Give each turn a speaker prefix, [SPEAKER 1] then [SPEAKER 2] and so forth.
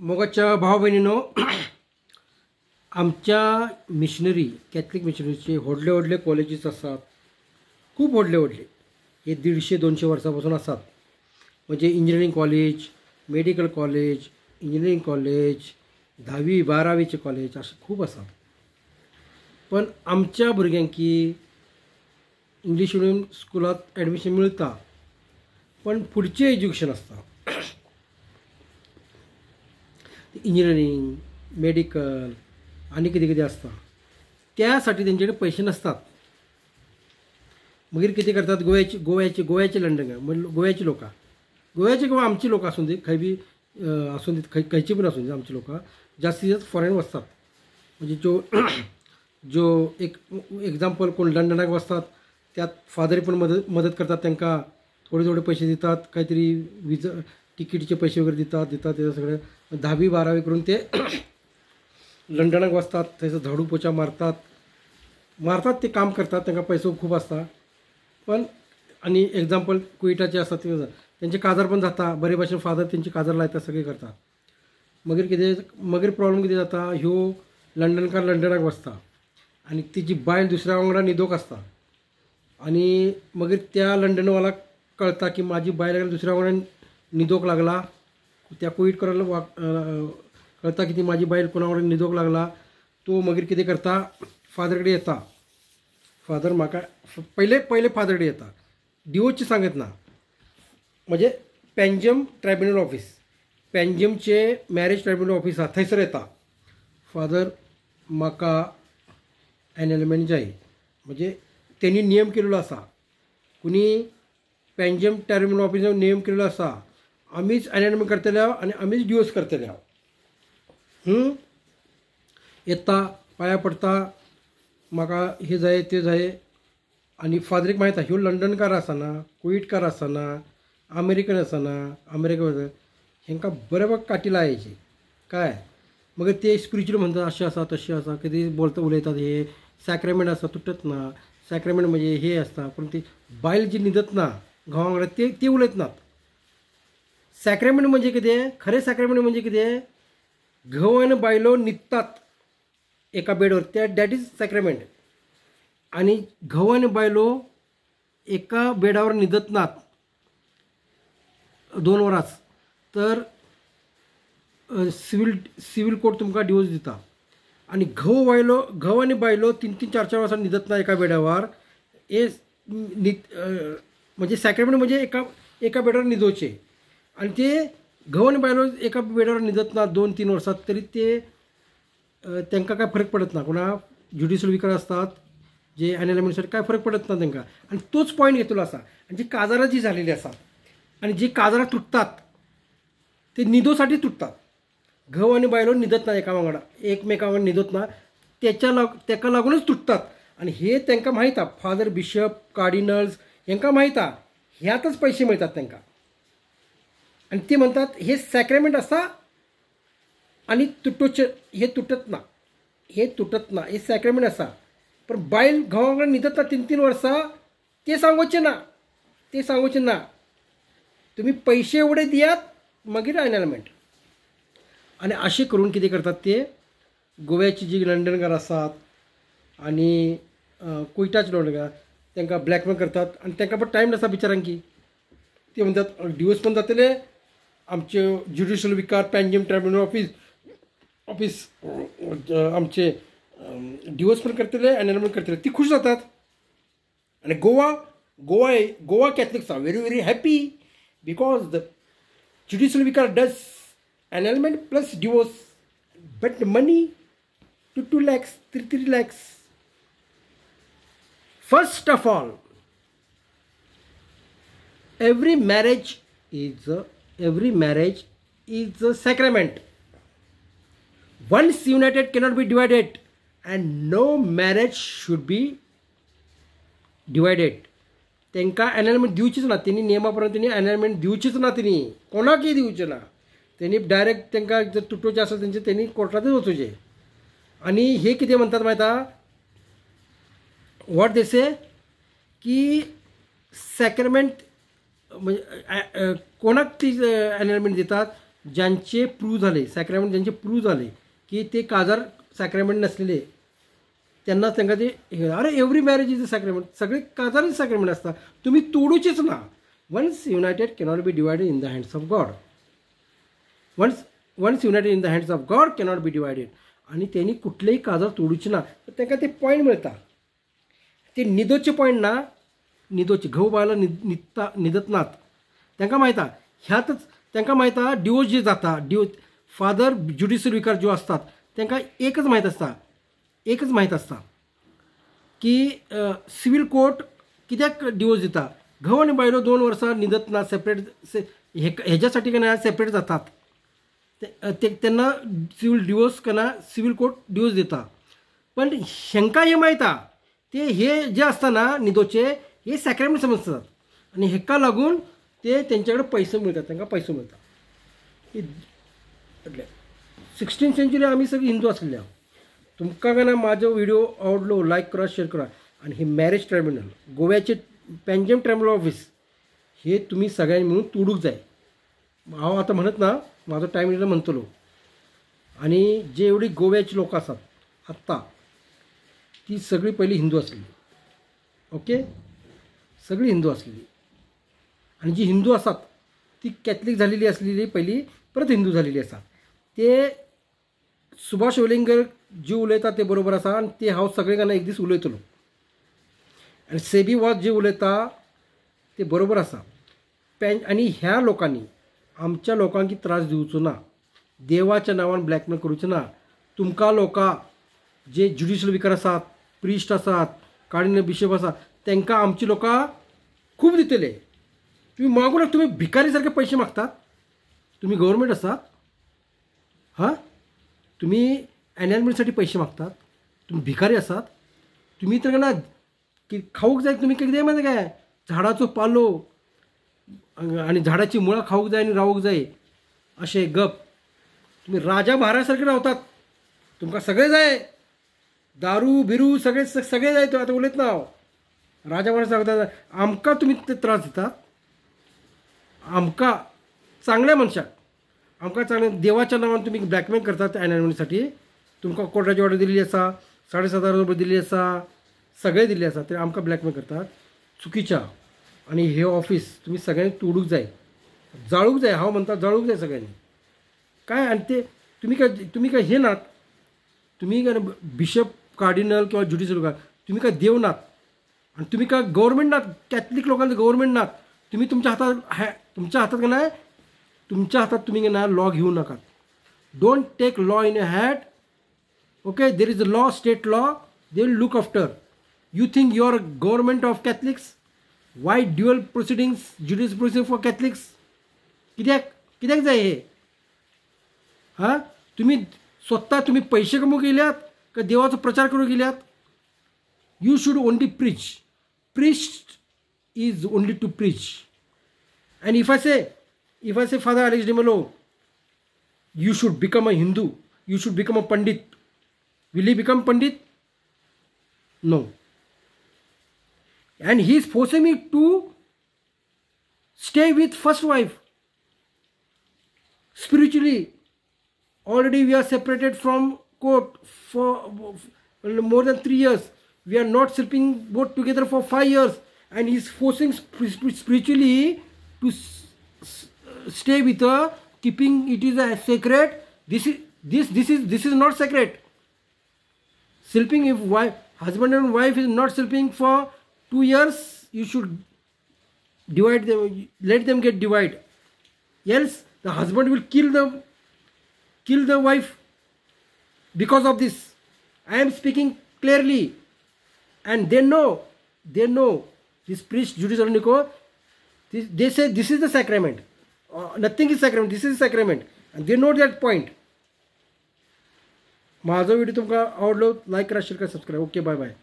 [SPEAKER 1] मोगाच्या भाव बहिणीनो, आमच्या मिशनरी कॅथलिक मिशनरीचे व्हडले व्हडले कॉलेजीस असतात. खूप व्हडले व्हडले हे 150-200 वर्सांपासून असतात. म्हणजे engineering college, medical college, engineering college, 10वी-12वीचे कॉलेज असे खूप असतात. पण आमच्या भुरग्यांकी इंग्लिश मिडियम स्कुलात ॲडमिशन मिळता, पण पुढचे एज्युकेशन असता. इंजिनिअरिंग, मेडिकल आणि कितें कितें असता, त्यासाठी त्यांच्याकडे पैसे नसतात. मागीर कितें करतात, गोव्याचे लंडन गोव्याची लोकां, गोव्याचे किंवा आमची लोक असून दे, खंय बी असून दे, खंयची पण असून दे, आमची लोकां जास्तीत जास्त फॉरेन वचतात. म्हणजे जो एक एक्झाम्पल कोण लंडनाक वचतात, त्यात फादर पण मदत करतात, त्यांना थोडे पैसे देतात, काहीतरी विजा तिकीटचे पैसे वगैरे देतात ते सगळे 10वी-12वी करून ते लंडनाक वचतात. थंयसर झाडू पोचा मारतात ते काम करतात, त्यांना पैसे खूप असतात. पण आणि एक्झाम्पल कुवेटाचे असतात त्यांचे काजार पण जाता, बरे भाशेन फादर त्यांची काजार लायतात, सगळे करतात. मागीर प्रॉब्लेम कितें जाता, ह्यो लंडनाक वचता आणि तिची बायल दुसऱ्या वांगडा न्हिदोक असता. आणि मागीर त्या लंडनवालाक कळता की माझी बायल दुसऱ्या वांगडा न्हिदोक लागला. त्या कुवेट करायला कळता की ती माझी बायल कोणा वांगडा न्हिदोक लागला. तो मागीर कितें करता, फादर कडेन येता. फादर म्हाका पहिले फादर कडेन येता, डिवोर्सची सांगत ना. म्हणजे पेंजियम ट्रायब्युनल ऑफिस, पेंजियमचे मॅरेज ट्रायब्युनल ऑफिस आसा, थंयसर येता. फादर म्हाका एनएलमेंट जाय. म्हणजे त्यांनी नियम केलेलो आसा, कुणी पेंजियम ट्रायब्युनल ऑफिसान नियम केलेलो आसा, आमीच एनएलमेंट करतले आहो आणि आमीच डिवोर्स करतले आहो. येता, पांयां पडटा, म्हाका हे जाय ते जाय. आणि फादरीक माहीत आसा ह्यो लंडनकार आसना, कुवेटकार आसना, अमेरिकन आसना, अमेरिका हेंकां बरें काटी लायाची काय. मागीर ते स्पिरिच्युअल म्हणतात अशें आसा तशें आसा, कितें उलयतात. हे सॅक्रेमेंट आसा तुटत ना, सॅक्रेमेंट म्हणजे हे आसता, पूण ती बायल जी न्हिदत ना घोवा वांगडा ते उलयत नात. सॅक्रेमेंट म्हणजे कितें, खरें सॅक्रेमेंट म्हणजे कितें, घोव आनी बायलो न्हिदतात एका बेडवर, दॅट इज सॅक्रेमेंट. आणि घोव आनी बायलो एका बेडावर न्हिदत नात 2 वरांच, तर सिव्हील कोर्ट तुमकां डिवोर्स दिता. आणि घोव आनी बायलो 3-3, 4-4 वर्सां न्हिदत ना एका बेडावर, हे म्हणजे सॅक्रेमेंट म्हणजे एका बेडावर न्हिदोवचे. आणि ते घोव आनी बायलो एका बेडावर न्हिदत ना 2-3 वर्सां, तरी ते तांकां काय फरक पडत ना. कोणा ज्युडिशियल विकार असतात जे एनएलमेंटसाठी काय फरक पडत ना तांकां. आणि तोच पॉईंट घेतलेलो आसा. आणि जी काजारां जी झालेली आसात आणि जी काजारां तुटतात ते न्हिदोसाठी तुटतात. घोव आनी बायलो न्हिदत ना एका वांगडा, एकमेका वांगडा न्हिदत ना, तेका लागूनच तुटतात. आणि हे तांकां माहीत आसा, फादर बिशप कार्डिनल्स हेंकां माहीत आसा, ह्यातच पैसे मिळतात तांकां. आणि ते म्हणतात हे सॅक्रेमेंट आसा आणि हे तुटत ना, हे सॅक्रेमेंट आसा. पण बायल घोवा वांगडा न्हिदत ना 3-3 वर्सां, ते सांगोचें ना. तुम्ही पैसे एवढे दियात, मागीर एनएलमेंट. आणि असे करून कितें करतात, ते गोव्याची जी लंडनकार आसात आणि कुवेटाचे लंडनकार तांकां ब्लॅकमेल करतात. आणि तांकां पण टायम नासता बिचारांकी. ते म्हणतात डिवोर्स पण जातले, आमचे judicial vicar Panjim tribunal office आमचे डिवोर्स पण करतले, एनएलमेंट करतले. ती खुश जातात. आणि Goa Catholics are very happy because the judicial vicar does annulment plus divorce, but money 2 lakhs, 3 lakhs. First of all, every marriage is a sacrament. Once united cannot be divided, and no marriage should be divided. तांकां एनएलमेंट दिवचीच ना. त्यांनी नियमाप्रमाणे त्यांनी एनएलमेंट दिवचीच ना, त्यांनी कोणाकय दिवचे ना. त्यांनी डायरेक्ट तांकां जर तुटोवचें आसा त्यांनी कोर्टातच वचोचें. आणि हे कितें म्हणतात माहीत आसा, वॉट दे से की सॅक्रेमेंट म्हणजे कोणाक ती एनएलमेंट दितात, ज्यांचे प्रूव्ह झाले सॅक्रामेंट, ज्यांचे प्रूव्ह झाले की ते काजार सॅक्रामेंट नसलेले त्यांनाच त्यांना ते अरे every marriage is a sacrament, सगळे काजार सॅक्रामेंट असतात, तुम्ही तोडूचेच ना. Once united cannot be divided in the hands of God. Once united in the hands of God cannot be divided. आणि त्यांनी कुठलेही काजार तोडूचे ना, तर त्यांना ते पॉईंट मिळतात. ते निदोचे पॉईंट ना, निदोचे घऊ बायला निदत नात, त्यांना माहीत आहे ह्यातच त्यांना माहीत आहे डिवोर्स जे जाता फादर ज्युडिशियल विकार जो असतात त्यांना एकच माहीत असता की सिव्हिल कोर्ट कित्याक डिवोर्स दिता. घऊ आणि बायलो 2 वर्सां निदत ना, सेपरेट ह्याच्यासाठी का ना सेपरेट जातात, त्यांना सिव्हिल डिवोर्स का ना सिव्हिल कोर्ट डिवोर्स देता. पण शंका हे माहीत आहे ते हे जे असता ना निदोचे हे सॅक्रामेंट समजतात आणि हेका लागून ते त्यांच्याकडे पैसे मिळतात, त्यांना पैसे मिळतात. हे 16th सेंचुरी आम्ही सगळे हिंदू असलेले आहोत. तुमका का ना माझं व्हिडिओ आवडलो लाईक करा, शेअर करा. आणि हे मॅरेज ट्रायब्युनल गोव्याचे पॅन्जम ट्रायब्युनल ऑफिस हे तुम्ही सगळ्यांनी मिळून तोडूक जाय. हांव आता म्हणत ना माझा टाईम येयला म्हणतलो. आणि जे एवढी गोव्याची लोक असतात आत्ता ती सगळी पहिली हिंदू असलेली, ओके, सगळी हिंदू असलेली. आणि जी हिंदू असतात ती कॅथलिक झालेली असलेली पहिली परत हिंदू झालेली असतात. ते सुभाष वेलिंगर जे उलयता ते बरोबर असा आणि ते हांव सगळ्यांना एक दीस उलयतलो. आणि सेबी वॉज जे उलयता ते बरोबर असा. आणि ह्या लोकांनी आमच्या लोकांकी त्रास दिवचो ना, देवाच्या नांवान ब्लॅकमेल करूचो ना. तुमकां लोकां जे ज्युडिशियल विकार आसात, प्रिस्ट आसात, कार्डिनल बिशप आसात, तांकां आमची लोकां खूब दितले. तुम्ही मागू नका, तुम्ही भिकारी सारखे पैसे मागतात. तुम्ही गव्हर्नमेंट आसात, हां, तुम्ही अनाइनमेंटसाठी पैसे मागतात, तुम्ही भिकारी आसात. तुम्ही तर ना की खाऊक जाय, तुम्ही कितें माहिती काय झाडाचो पालो आणि झाडाची मुळां खाऊक जाय आणि रावूक जाय असे गप. तुम्ही राजा महाराजासारखे रावतात, तुमकां सगळे जाय, दारू बिरू सगळे जाय. तो आता उलयत ना हांव राजा महाराज सांगता आमकां तुम्ही ते त्रास दितात. आमकां चांगल्या मनशाक आमकां चांगल्या देवाच्या नांवान तुम्ही ब्लॅकमेल करतात अनाइनमेंटसाठी. तुमकां कोर्टाची ऑर्डर दिल्ली आसा, 7,500 रुपये दिल्ली आसा, सगळे दिल्ले आसा, ते आमकां ब्लॅकमेल करतात. चुकीच्या. आणि हे ऑफिस तुम्ही सगळ्यांनी तोडूक जाय, जाळूक जाय. हांव म्हणटा जाळूक जाय सगळ्यांनी. काय आणि ते तुम्ही काय हे नात, तुम्ही काय बिशप कार्डिनल किंवा ज्युडिशियल तुम्ही काय देव नात. आणि तुम्ही काय गव्हर्नमेंट नात, कॅथलिक लोकांचं गव्हर्नमेंट नात. तुम्ही तुमच्या हातात का नाही, तुमच्या हातात तुम्ही ना लॉ घेऊ नका. Don't take law in a hand. Okay, there is a law, state law, they will look after. You think you are government of Catholics. Why dual proceedings, judicial proceeding for Catholics. कित्याक जाय हे? हां, तुम्ही स्वतः तुम्ही पैसे कमवू गेल्यात का देवाचा प्रचार करू गेल्यात? You should only preach. Priest is only to preach. And if I say Father Alex de Mello, you should become a Hindu, you should become a Pandit, will he become Pandit? No. And he is forcing me to stay with first wife. Spiritually already we are separated from court for more than 3 years. We are not sleeping both together for 5 years. And he is forcing spiritually to stay with her, keeping it is a sacred. This is not sacred. Sleeping, if husband and wife is not sleeping for 2 years, you should divide them, let them get divided. Else the husband will kill the wife because of this. I am speaking clearly, and they know. This priest, judicial Nico, they say this is the sacrament. Nothing is sacrament. This is sacrament, and they know that point. माझा video तुमका आवडलो, like करा, share करा, subscribe. Okay, bye bye.